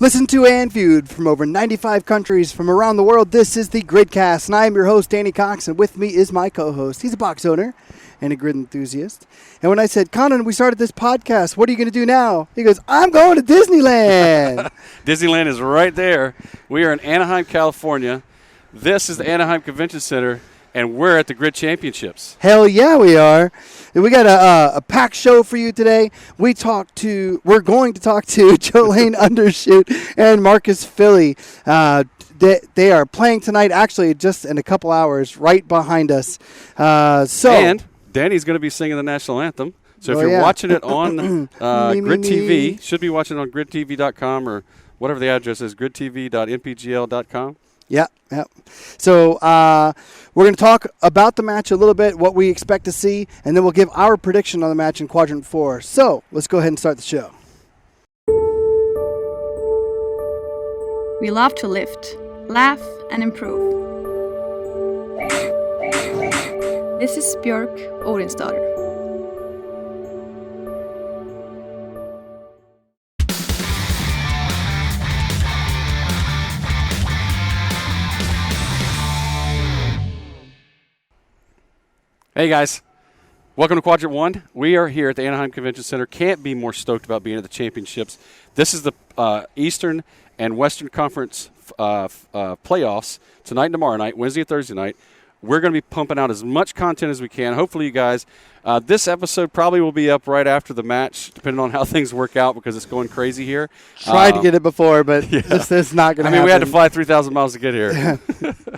Listen to and viewed from over 95 countries from around the world. This is the Gridcast, and I am your host, Danny Cox, and with me is my co-host. He's a box owner and a grid enthusiast. And when I said, Conan, we started this podcast, what are you going to do now? He goes, I'm going to Disneyland. Disneyland is right there. We are in Anaheim, California. This is the Anaheim Convention Center, and we're at the Grid Championships. Hell yeah, we are. We got a packed show for you today. We're going to talk to Jolaine Undershute and Marcus Philly. They are playing tonight, actually, just in a couple hours, right behind us. And Danny's going to be singing the national anthem. So if you're watching it on Grid TV, should be watching it on gridtv.com or whatever the address is, gridtv.npgl.com. Yeah. So we're going to talk about the match a little bit, what we expect to see, and then we'll give our prediction on the match in Quadrant 4. So let's go ahead and start the show. We love to lift, laugh, and improve. This is Björk Odinsdatter. Hey guys, welcome to Quadrant 1. We are here at the Anaheim Convention Center. Can't be more stoked about being at the championships. This is the Eastern and Western Conference playoffs tonight and tomorrow night, Wednesday and Thursday night. We're going to be pumping out as much content as we can. Hopefully you guys, this episode probably will be up right after the match, depending on how things work out because it's going crazy here. Tried to get it before, but this is not going to happen. We had to fly 3,000 miles to get here.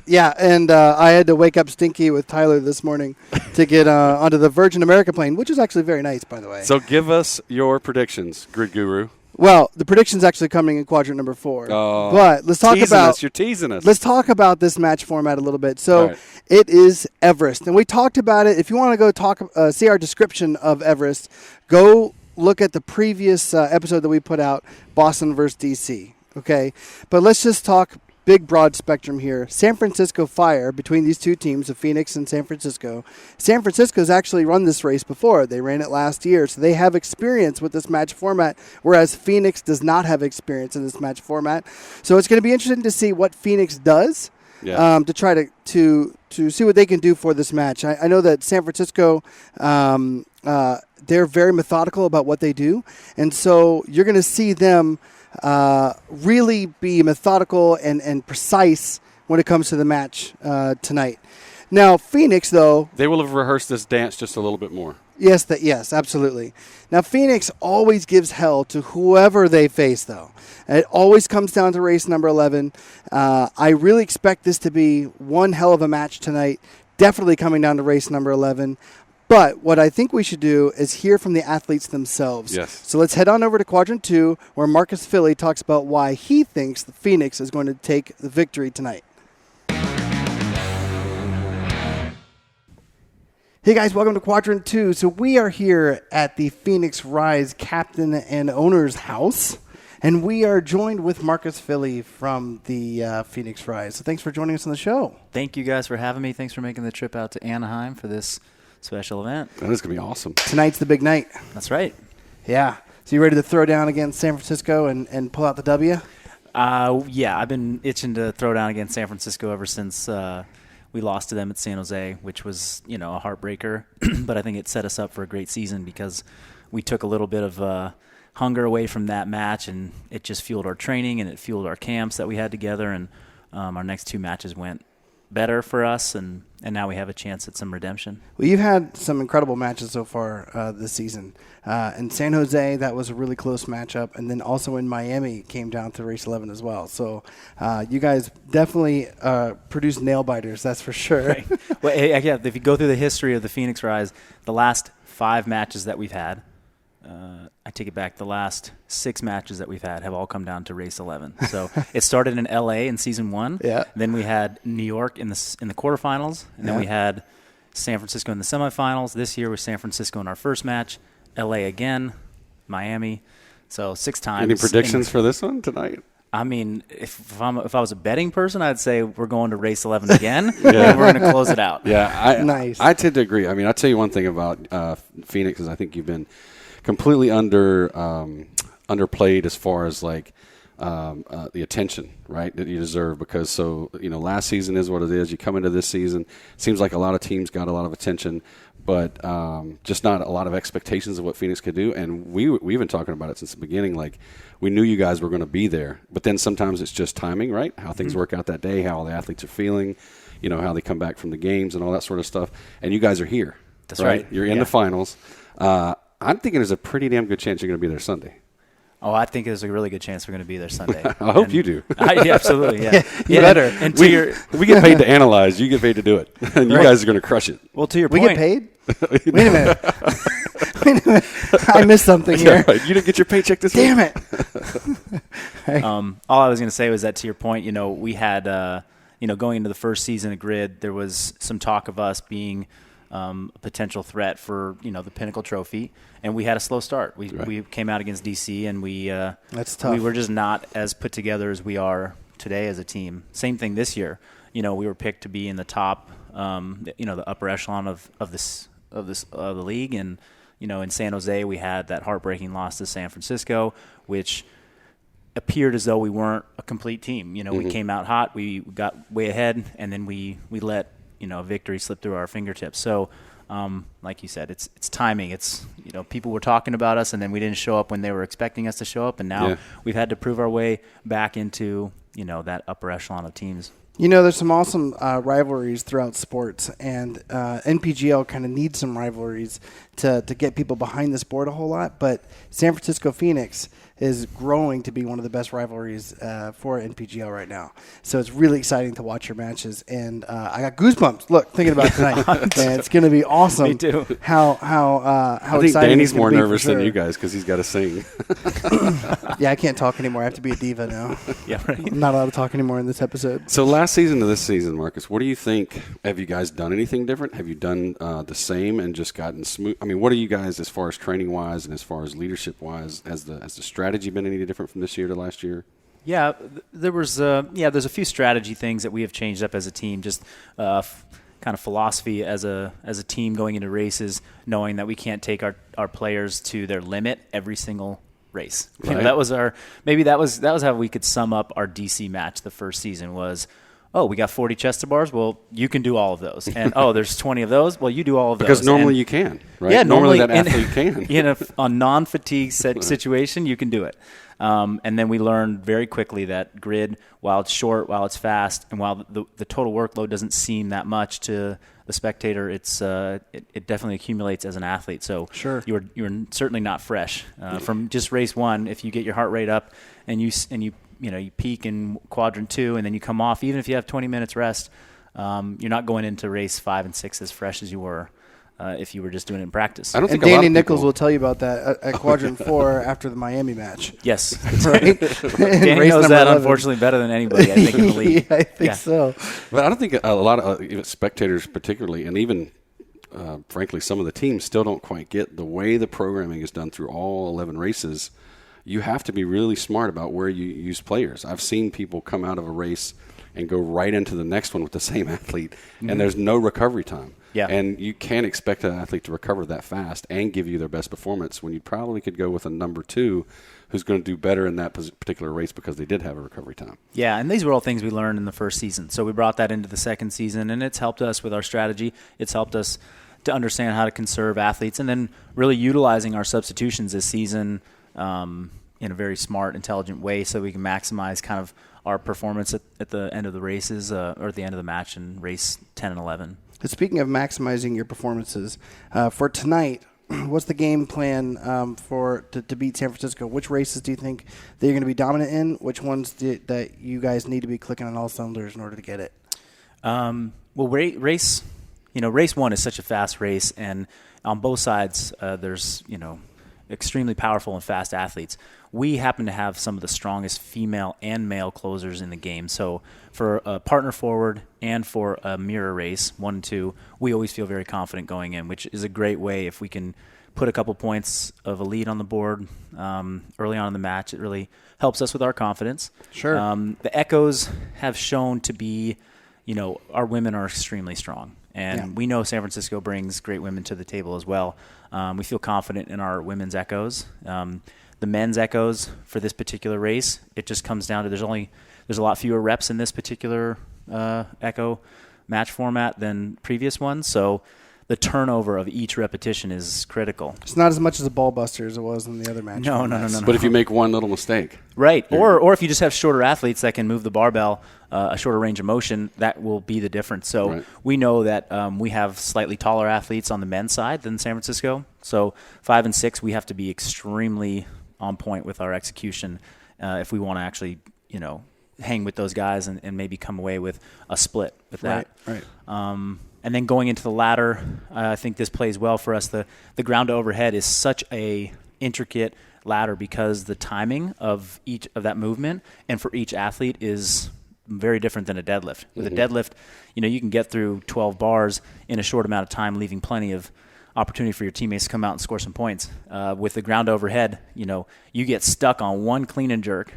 Yeah, and I had to wake up stinky with Tyler this morning to get onto the Virgin America plane, which is actually very nice, by the way. So give us your predictions, Grid Guru. Well, the prediction's actually coming in Quadrant number 4. But let's talk about you're teasing us. Let's talk about this match format a little bit. So It is Everest, and we talked about it. If you want to go see our description of Everest, go look at the previous episode that we put out, Boston versus DC. Okay, but let's just talk big, broad spectrum here. San Francisco Fire, between these two teams of Pheonix and San Francisco. San Francisco's actually run this race before. They ran it last year, so they have experience with this match format, whereas Pheonix does not have experience in this match format. So it's going to be interesting to see what Pheonix does to try to see what they can do for this match. I know that San Francisco, they're very methodical about what they do, and so you're going to see them really be methodical and precise when it comes to the match tonight. Now, Pheonix, though... They will have rehearsed this dance just a little bit more. Yes, absolutely. Now, Pheonix always gives hell to whoever they face, though. It always comes down to race number 11. I really expect this to be one hell of a match tonight, definitely coming down to race number 11. But what I think we should do is hear from the athletes themselves. Yes. So let's head on over to Quadrant 2, where Marcus Philly talks about why he thinks the Pheonix is going to take the victory tonight. Hey guys, welcome to Quadrant 2. So we are here at the Pheonix Rise captain and owner's house, and we are joined with Marcus Philly from the Pheonix Rise. So thanks for joining us on the show. Thank you guys for having me. Thanks for making the trip out to Anaheim for this special event. That is going to be awesome. Tonight's the big night. That's right. Yeah. So you ready to throw down against San Francisco and pull out the W? Yeah, I've been itching to throw down against San Francisco ever since we lost to them at San Jose, which was, a heartbreaker. But I think it set us up for a great season because we took a little bit of hunger away from that match, and it just fueled our training and it fueled our camps that we had together. And our next two matches went better for us, and now we have a chance at some redemption. Well, you've had some incredible matches so far this season. In San Jose, that was a really close matchup, and then also in Miami, it came down to race 11 as well. So you guys definitely produced nail-biters, that's for sure. Right. Well, if you go through the history of the Pheonix Rise, the last 5 matches that we've had, I take it back, the last 6 matches that we've had have all come down to race 11. So it started in L.A. in season 1. Yeah. Then we had New York in the quarterfinals. And then we had San Francisco in the semifinals. This year was San Francisco in our first match, L.A. again, Miami. So 6 times. Any predictions for this one tonight? I mean, if I was a betting person, I'd say we're going to race 11 again, and we're going to close it out. Yeah, nice. I tend to agree. I mean, I'll tell you one thing about Pheonix is I think you've been completely underplayed as far as like the attention, right, that you deserve. Because last season is what it is. You come into this season, seems like a lot of teams got a lot of attention, but just not a lot of expectations of what Pheonix could do. And we've been talking about it since the beginning. Like, we knew you guys were going to be there, but then sometimes it's just timing, right? How things work out that day, how all the athletes are feeling, how they come back from the games and all that sort of stuff. And you guys are here. That's right. You're in the finals. I'm thinking there's a pretty damn good chance you're going to be there Sunday. Oh, I think there's a really good chance we're going to be there Sunday. I hope you do. Absolutely, yeah. You better. And we get paid to analyze. You get paid to do it. And you guys are going to crush it. Well, to your we point. get paid? Wait a minute. I missed something here. Right. You didn't get your paycheck this week? Damn it. All I was going to say was that, to your point, we had, going into the first season of Grid, there was some talk of us being a potential threat for, the Pinnacle Trophy, and we had a slow start. We came out against DC, and that's tough. We were just not as put together as we are today as a team. Same thing this year. We were picked to be in the top, the upper echelon of the league, and in San Jose we had that heartbreaking loss to San Francisco, which appeared as though we weren't a complete team. We came out hot, we got way ahead, and then we let victory slip through our fingertips. So, like you said, it's timing. It's people were talking about us, and then we didn't show up when they were expecting us to show up, and now we've had to prove our way back into that upper echelon of teams. There's some awesome rivalries throughout sports, and NPGL kind of needs some rivalries to get people behind the sport a whole lot. But San Francisco Pheonix is growing to be one of the best rivalries for NPGL right now. So it's really exciting to watch your matches, and I got goosebumps. Look, thinking about it tonight, and it's going to be awesome. Me too. How I think Danny's more nervous than you guys because he's got to sing. Yeah, I can't talk anymore. I have to be a diva now. Yeah, right. I'm not allowed to talk anymore in this episode. So last season to this season, Marcus, what do you think? Have you guys done anything different? Have you done the same and just gotten smooth? I mean, what are you guys as far as training wise and as far as leadership wise? Has the strategy been any different from this year to last year? Yeah, there's a few strategy things that we have changed up as a team. Just kind of philosophy as a team going into races, knowing that we can't take our players to their limit every single race. Right. That was how we could sum up our DC match the first season was, oh, we got 40 chest to bars. Well, you can do all of those. And, there's 20 of those. Well, you do all of those. Because normally you can, right? Yeah, normally that athlete can. In a non-fatigue situation, you can do it. And then we learned very quickly that grid, while it's short, while it's fast, and while the total workload doesn't seem that much to the spectator, it definitely accumulates as an athlete. So sure. you're certainly not fresh from just race one. If you get your heart rate up and you peak in quadrant 2 and then you come off, even if you have 20 minutes rest, you're not going into race 5 and 6 as fresh as you were if you were just doing it in practice. I don't think Danny Nichols will tell you about that at quadrant 4 after the Miami match. Yes. Right? Danny knows that, 11. Unfortunately, better than anybody, I think, in the league. Yeah, I think so. But I don't think a lot of even spectators particularly, and even frankly some of the teams still don't quite get the way the programming is done through all 11 races. You have to be really smart about where you use players. I've seen people come out of a race and go right into the next one with the same athlete, and there's no recovery time. Yeah. And you can't expect an athlete to recover that fast and give you their best performance when you probably could go with a number 2 who's going to do better in that particular race because they did have a recovery time. Yeah, and these were all things we learned in the first season. So we brought that into the second season, and it's helped us with our strategy. It's helped us to understand how to conserve athletes, and then really utilizing our substitutions this season in a very smart, intelligent way so we can maximize kind of our performance at the end of the races or at the end of the match in race 10 and 11. But speaking of maximizing your performances, for tonight, what's the game plan to beat San Francisco? Which races do you think that you're going to be dominant in? Which ones that you guys need to be clicking on all cylinders in order to get it? Well, race 1 is such a fast race, and on both sides there's extremely powerful and fast athletes. We happen to have some of the strongest female and male closers in the game. So for a partner forward and for a mirror race, 1 and 2, we always feel very confident going in, which is a great way if we can put a couple points of a lead on the board early on in the match. It really helps us with our confidence. Sure. The Echoes have shown to be, our women are extremely strong. And we know San Francisco brings great women to the table as well. We feel confident in our women's Echoes. the men's Echoes for this particular race, it just comes down to there's a lot fewer reps in this particular Echo match format than previous ones. So the turnover of each repetition is critical. It's not as much as a ball buster as it was in the other match. No. But if you make one little mistake. Right. Or if you just have shorter athletes that can move the barbell a shorter range of motion, that will be the difference. So we know that we have slightly taller athletes on the men's side than San Francisco. So 5 and 6, we have to be extremely on point with our execution if we want to actually, hang with those guys and maybe come away with a split with that. Right. And then going into the ladder, I think this plays well for us. The ground to overhead is such a intricate ladder because the timing of each of that movement and for each athlete is very different than a deadlift. With a deadlift, you can get through 12 bars in a short amount of time, leaving plenty of opportunity for your teammates to come out and score some points. With the ground overhead, you get stuck on one clean and jerk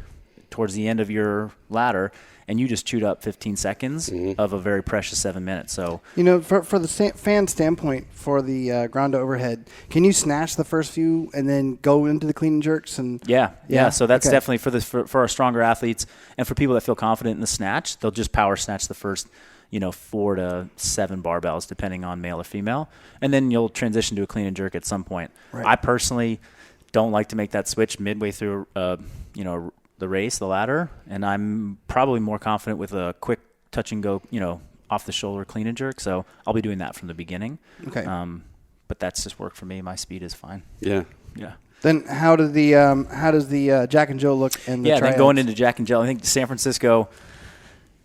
towards the end of your ladder, and you just chewed up 15 seconds of a very precious 7 minutes. So, for the fan standpoint, for the ground to overhead, can you snatch the first few and then go into the clean and jerks? And yeah. So that's definitely for our stronger athletes and for people that feel confident in the snatch, they'll just power snatch the first 4 to 7 barbells, depending on male or female, and then you'll transition to a clean and jerk at some point. Right. I personally don't like to make that switch midway through, the race, the ladder, and I'm probably more confident with a quick touch and go, off the shoulder clean and jerk. So I'll be doing that from the beginning. Okay. But that's just worked for me. My speed is fine. Yeah. Then how does the Jack and Jill look in the triads? Then going into Jack and Jill, I think San Francisco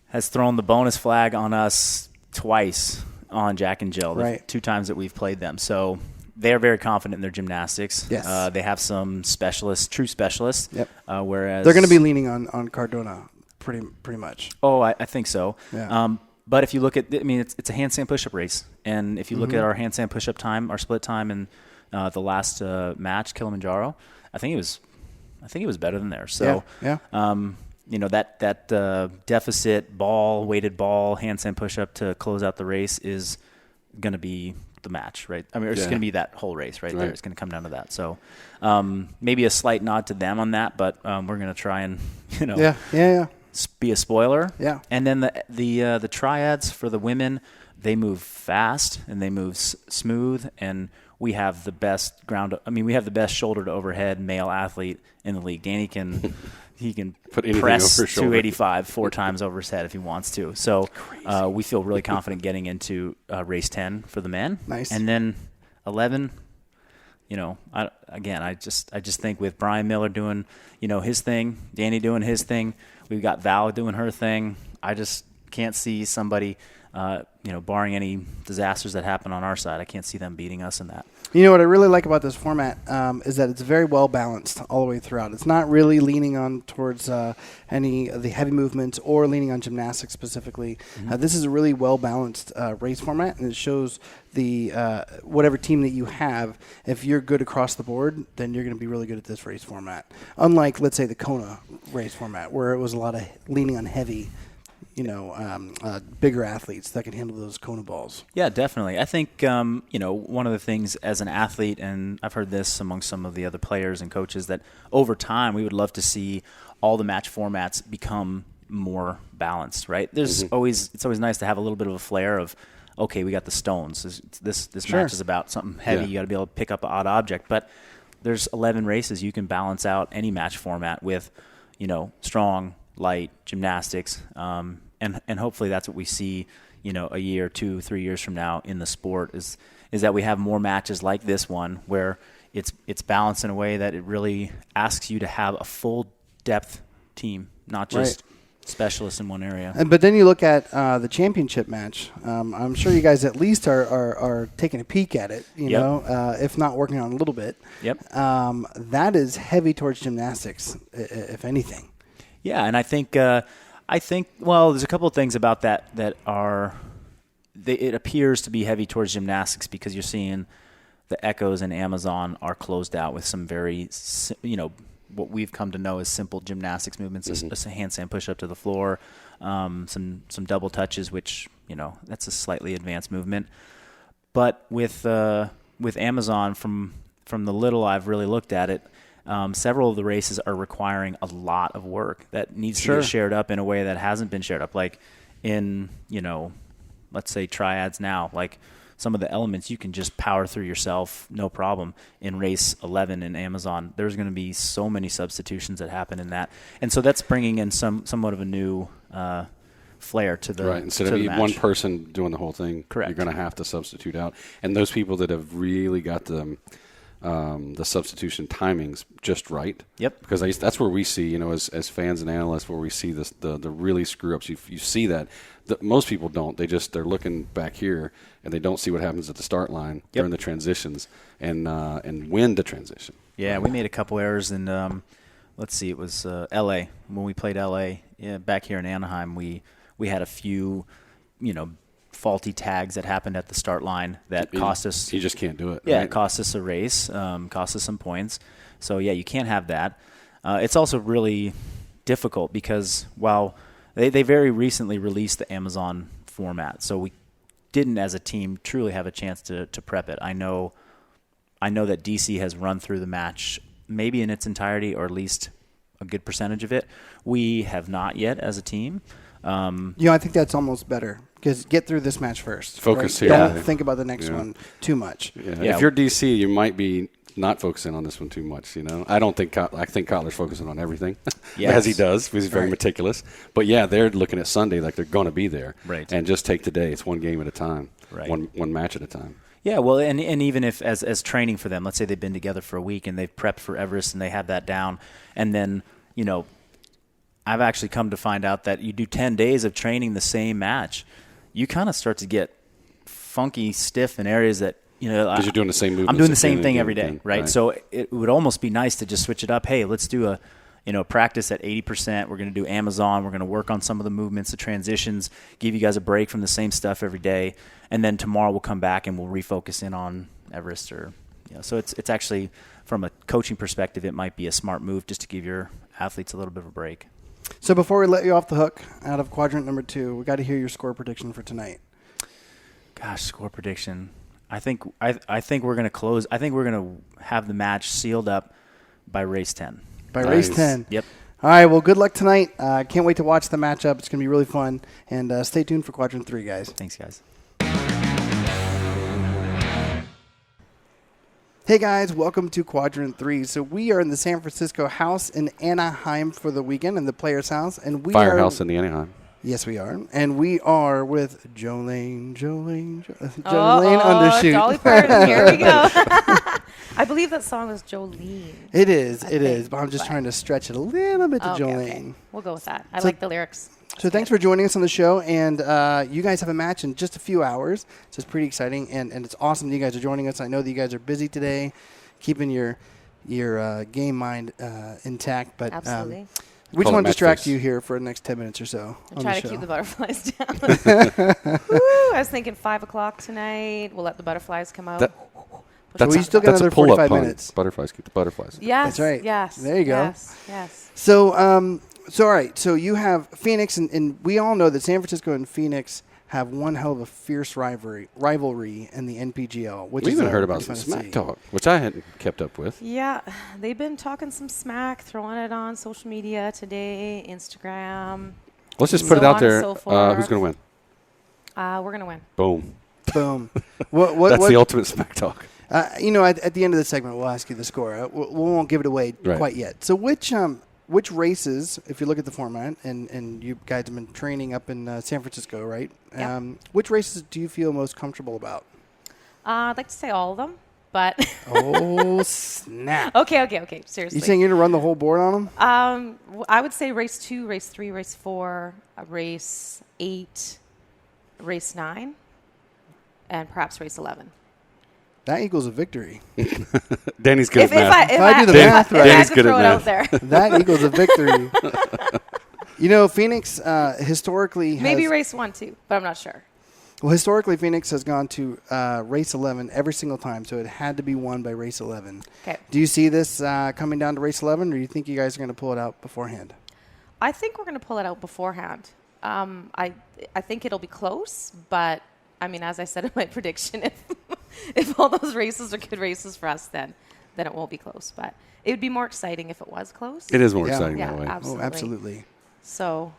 has thrown the bonus flag on us twice on Jack and Jill, the 2 times that we've played them. So they're very confident in their gymnastics. Yes. They have some true specialists. Yep. Whereas they're going to be leaning on Cardona pretty much. Oh, I think so. Yeah. But if you look at, it's a handstand push-up race, and if you look at our handstand push-up time, our split time in the last match, Kilimanjaro, I think it was better than theirs. So that deficit weighted ball handstand push-up to close out the race is going to be the match, right? It's going to be that whole race right there. It's going to come down to that. So maybe a slight nod to them on that, but we're going to try and be a spoiler. Yeah. And then the triads for the women, they move fast and they move smooth, and we have the best we have the best shoulder to overhead male athlete in the league. Danny can put press over 285 4 times over his head if he wants to. So we feel really confident getting into race 10 for the men. Nice. And then 11, I just think with Brian Miller doing, his thing, Danny doing his thing, we've got Val doing her thing. I just can't see somebody, barring any disasters that happen on our side, I can't see them beating us in that. What I really like about this format is that it's very well balanced all the way throughout. It's not really leaning on towards any of the heavy movements or leaning on gymnastics specifically. This is a really well balanced race format, and it shows the whatever team that you have. If you're good across the board, then you're going to be really good at this race format. Unlike, let's say, the Kona race format, where it was a lot of leaning on heavy. Bigger athletes that can handle those Kona balls. Yeah, definitely. I think, one of the things as an athlete, and I've heard this among some of the other players and coaches, that over time we would love to see all the match formats become more balanced, right? It's always nice to have a little bit of a flair of, okay, we got the stones. This match is about something heavy. You got to be able to pick up an odd object. But there's 11 races. You can balance out any match format with, strong, light, gymnastics, and hopefully that's what we see, a year, 2, 3 years from now in the sport is that we have more matches like this one where it's balanced in a way that it really asks you to have a full depth team, not just specialists in one area. But then you look at the championship match. I'm sure you guys at least are taking a peek at it, if not working on it a little bit. Yep. That is heavy towards gymnastics, if anything. Yeah, and I think there's a couple of things about that are it appears to be heavy towards gymnastics because you're seeing the Echoes and Amazon are closed out with some very, what we've come to know as simple gymnastics movements, a handstand push-up to the floor, some double touches, which, that's a slightly advanced movement. But with Amazon, from the little I've really looked at it, several of the races are requiring a lot of work that needs to Sure. be shared up in a way that hasn't been shared up. Like in, let's say triads now, like some of the elements you can just power through yourself, no problem. In race 11 in Amazon, there's going to be so many substitutions that happen in that. And so that's bringing in somewhat of a new flair to the right. Instead to of the match. one person doing the whole thing, Correct. you're going to have to substitute out. And those people that have really got the substitution timings just right. Yep. Because that's where we see, as fans and analysts, where we see this, the really screw ups. You see that. Most people don't. They're looking back here and they don't see what happens at the start line during the transitions and when to transition. Yeah, we made a couple errors in, let's see, it was L.A. When we played L.A. Back here in Anaheim, we had a few, faulty tags that happened at the start line that cost us. You just can't do it. Yeah, right? it cost us a race, cost us some points. So, yeah, you can't have that. It's also really difficult because while they very recently released the Amazon format, so we didn't as a team truly have a chance to prep it. I know that DC has run through the match maybe in its entirety or at least a good percentage of it. We have not yet as a team. I think that's almost better because get through this match first. Focus right? here. Don't Yeah. think about the next one too much. Yeah. If you're DC, you might be not focusing on this one too much. I don't think I think Kotler's focusing on everything as he does. He's very meticulous. But yeah, they're looking at Sunday like they're going to be there, right? And just take the day. It's one game at a time, right? One match at a time. Yeah, well, and even if as training for them, let's say they've been together for a week and they've prepped for Everest and they have that down, and then I've actually come to find out that you do 10 days of training the same match, you kind of start to get funky, stiff in areas that because you're doing the same movements. I'm doing the same thing again every day, again, right? So it would almost be nice to just switch it up. Hey, let's do a practice at 80%. We're going to do Amazon. We're going to work on some of the movements, the transitions, give you guys a break from the same stuff every day, and then tomorrow we'll come back and we'll refocus in on Everest so it's actually from a coaching perspective, it might be a smart move just to give your athletes a little bit of a break. So before we let you off the hook out of quadrant number 2, we got to hear your score prediction for tonight. Gosh, score prediction. I think we're going to close. I think we're going to have the match sealed up by race 10. By race 10. Yep. All right, well, good luck tonight. Can't wait to watch the matchup. It's going to be really fun. And stay tuned for quadrant 3, guys. Thanks, guys. Hey guys, welcome to Quadrant 3. So we are in the San Francisco house in Anaheim for the weekend, in the Players' House, and we Firehouse in the Anaheim. Yes, we are, and we are with Jolaine Undershute. Dolly Parton, here we go. I believe that song was Jolene. It is, but I'm just trying to stretch it a little bit to Jolene. Okay. We'll go with that. I like the lyrics. So thanks for joining us on the show, and you guys have a match in just a few hours, so it's pretty exciting, and it's awesome that you guys are joining us. I know that you guys are busy today, keeping your game mind intact, but absolutely. We just want to distract you here for the next 10 minutes or so. And try to keep the butterflies down. I was thinking 5 o'clock tonight. We'll let the butterflies come out. We still got another 45 minutes. Butterflies, keep the butterflies. Yes. That's right. Yes. There you go. Yes. So, all right. So you have Pheonix, and we all know that San Francisco and Pheonix have one hell of a fierce rivalry in the NPGL. We even heard about some smack talk, which I hadn't kept up with. Yeah, they've been talking some smack, throwing it on social media today, Instagram. Let's just put it out there. Who's going to win? We're going to win. Boom. Boom. That's the ultimate smack talk. At the end of the segment, we'll ask you the score. We won't give it away quite yet. So which races, if you look at the format, and you guys have been training up in San Francisco, right? Yep. Which races do you feel most comfortable about? I'd like to say all of them, but... Oh, snap. Okay, seriously. You saying you're going to run the whole board on them? I would say race 2, race 3, race 4, race 8, race 9, and perhaps race 11. That equals a victory. Danny's good at math. If I do the math right, Danny's good at math. That equals a victory. Phoenix historically maybe race 1 too, but I'm not sure. Well, historically, Pheonix has gone to race 11 every single time, so it had to be won by race 11. Okay. Do you see this coming down to race 11, or do you think you guys are going to pull it out beforehand? I think we're going to pull it out beforehand. I think it'll be close, but I mean, as I said in my prediction, if all those races are good races for us, then then it won't be close. But it would be more exciting if it was close. It is more Yeah. exciting Yeah, that way. absolutely. Oh, absolutely. So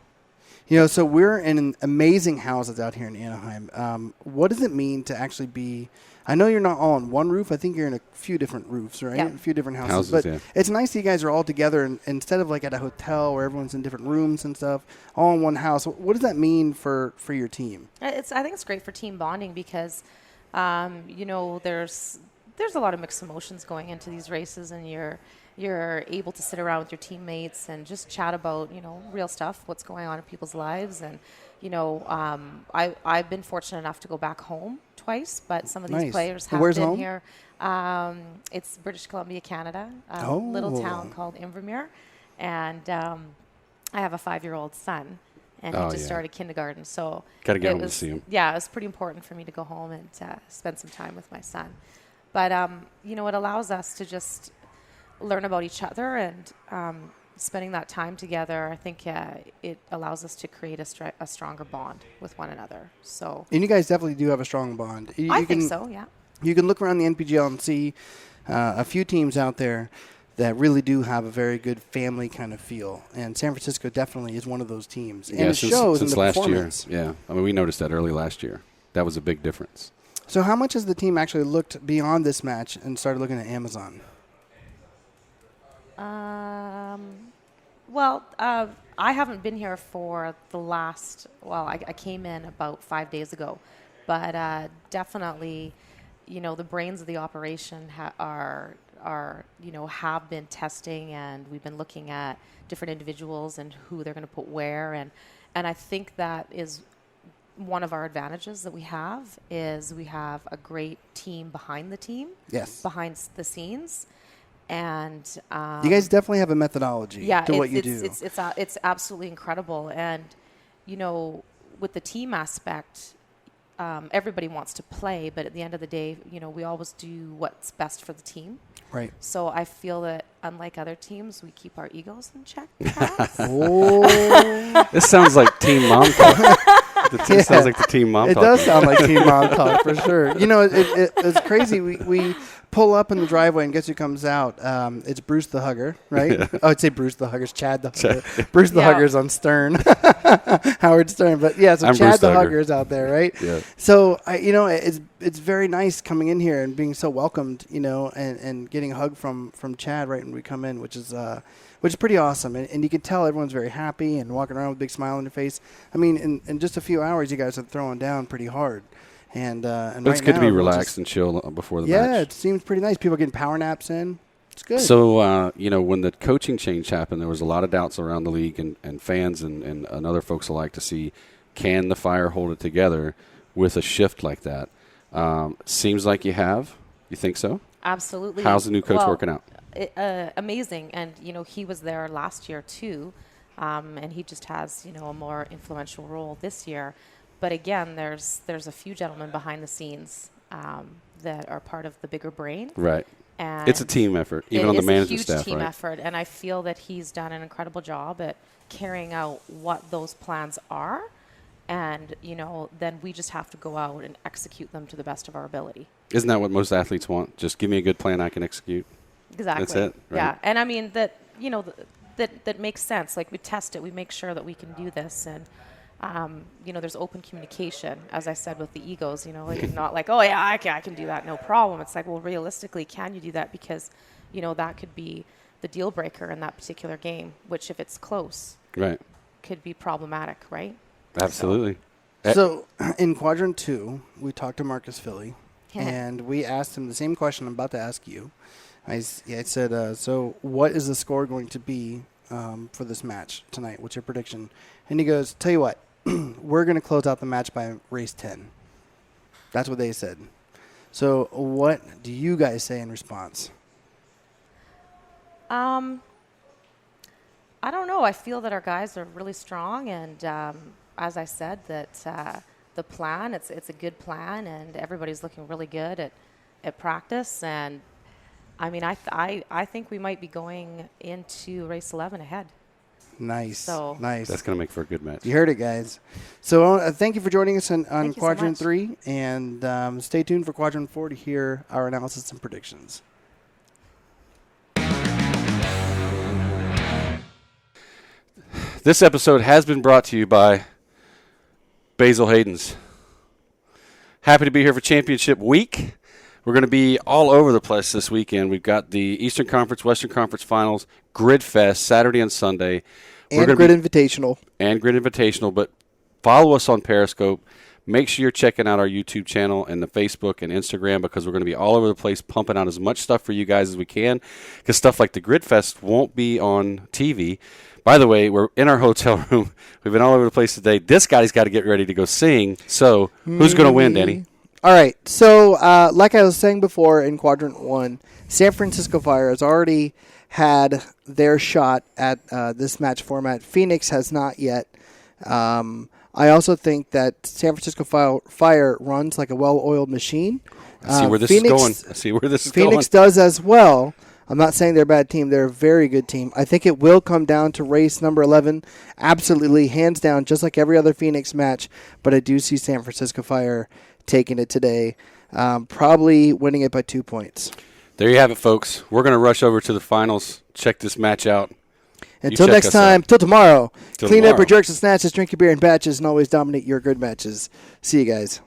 So we're in amazing houses out here in Anaheim. What does it mean to actually be? I know you're not all on one roof. I think you're in a few different roofs, right? Yeah. A few different houses. Houses, but yeah. it's nice that you guys are all together and instead of like at a hotel where everyone's in different rooms and stuff, all in one house. What does that mean for your team? I think it's great for team bonding because, there's a lot of mixed emotions going into these races, and you're able to sit around with your teammates and just chat about, real stuff, what's going on in people's lives. And, I've been fortunate enough to go back home twice, but some of these Nice. players have Where's been home? here. It's British Columbia, Canada, a Oh. little town called Invermere. And I have a 5-year-old son, and he just started kindergarten. So Gotta get it home to was- see him. Yeah, it was pretty important for me to go home and spend some time with my son. But, it allows us to just learn about each other, and spending that time together, I think it allows us to create a stronger bond with one another. So And you guys definitely do have a strong bond. I think so, yeah. You can look around the NPGL and see a few teams out there that really do have a very good family kind of feel. And San Francisco definitely is one of those teams. And it shows in the last performance. year. Yeah, I mean, we noticed that early last year. That was a big difference. So how much has the team actually looked beyond this match and started looking at Amazon? I haven't been here for the last, I came in about 5 days ago, but definitely, the brains of the operation have been testing, and we've been looking at different individuals and who they're going to put where. And I think that is one of our advantages that we have a great team behind the team. Yes. Behind the scenes. And You guys definitely have a methodology to what you do. It's absolutely incredible. And, with the team aspect, everybody wants to play, but at the end of the day, we always do what's best for the team. Right. So I feel that unlike other teams, we keep our egos in check. Oh. This sounds like team mom talk. Sounds like the team mom It talk. does sound like team mom talk for sure. It's crazy. We pull up in the driveway, and guess who comes out? It's Bruce the Hugger, right? Yeah. Oh, I'd say Bruce the Hugger's Chad the Hugger. Bruce the Yeah. Hugger's on Stern, Howard Stern. But yeah, so I'm Chad Bruce the the Hugger. Hugger's out there, right? Yeah. So it's very nice coming in here and being so welcomed, and getting a hug from Chad right when we come in, which is pretty awesome. And you can tell everyone's very happy and walking around with a big smile on their face. I mean, in just a few hours, you guys are throwing down pretty hard. And But right it's good now, to be everyone's relaxed just- and chill before the Yeah, match. it seems pretty nice. People are getting power naps in. It's good. So, when the coaching change happened, there was a lot of doubts around the league and fans and other folks alike to see, can the Fire hold it together with a shift like that? Seems like you have. You think so? Absolutely. How's the new coach working out? Amazing. And, he was there last year too. And he just has, a more influential role this year. But again, there's a few gentlemen behind the scenes that are part of the bigger brain. Right. And It's a team effort, even on the management staff, It's a huge team right? effort, and I feel that he's done an incredible job at carrying out what those plans are. And, then we just have to go out and execute them to the best of our ability. Isn't that what most athletes want? Just give me a good plan I can execute. Exactly. That's it, right? Yeah. And I mean that that makes sense. Like, we test it, we make sure that we can do this, and there's open communication, as I said, with the egos. Like, not like, oh yeah, I can do that, no problem. It's like, well, realistically, can you do that? Because that could be the deal breaker in that particular game, which if it's close, Right. could be problematic, right? Absolutely. So in Quadrant 2, we talked to Marcus Philly, and we asked him the same question I'm about to ask you. I said, so what is the score going to be for this match tonight? What's your prediction? And he goes, tell you what, we're going to close out the match by race 10. That's what they said. So what do you guys say in response? I don't know. I feel that our guys are really strong, and as I said, that the plan, it's a good plan, and everybody's looking really good at practice. And I mean, I think we might be going into race 11 ahead. Nice. So Nice. That's going to make for a good match. You heard it, guys. So thank you for joining us on Thank you so Quadrant much. 3, and stay tuned for Quadrant 4 to hear our analysis and predictions. This episode has been brought to you by Basil Hayden's. Happy to be here for championship week. We're going to be all over the place this weekend. We've got the Eastern Conference, Western Conference Finals, Grid Fest, Saturday and Sunday. And Grid Invitational. And Grid Invitational. But follow us on Periscope. Make sure you're checking out our YouTube channel and the Facebook and Instagram, because we're going to be all over the place pumping out as much stuff for you guys as we can, because stuff like the Grid Fest won't be on TV. By the way, we're in our hotel room. We've been all over the place today. This guy's got to get ready to go sing. So who's going to win, Danny? All right. So like I was saying before in Quadrant 1, San Francisco Fire has already had their shot at this match format. Pheonix has not yet. I also think that San Francisco Fire runs like a well-oiled machine. I see where this is going. Pheonix does as well. I'm not saying they're a bad team. They're a very good team. I think it will come down to race number 11. Absolutely, hands down, just like every other Pheonix match. But I do see San Francisco Fire taking it today, probably winning it by 2 points. There you have it, folks. We're going to rush over to the finals, check this match out. Until next time, till tomorrow, clean up your jerks and snatches, drink your beer in batches, and always dominate your good matches. See you guys.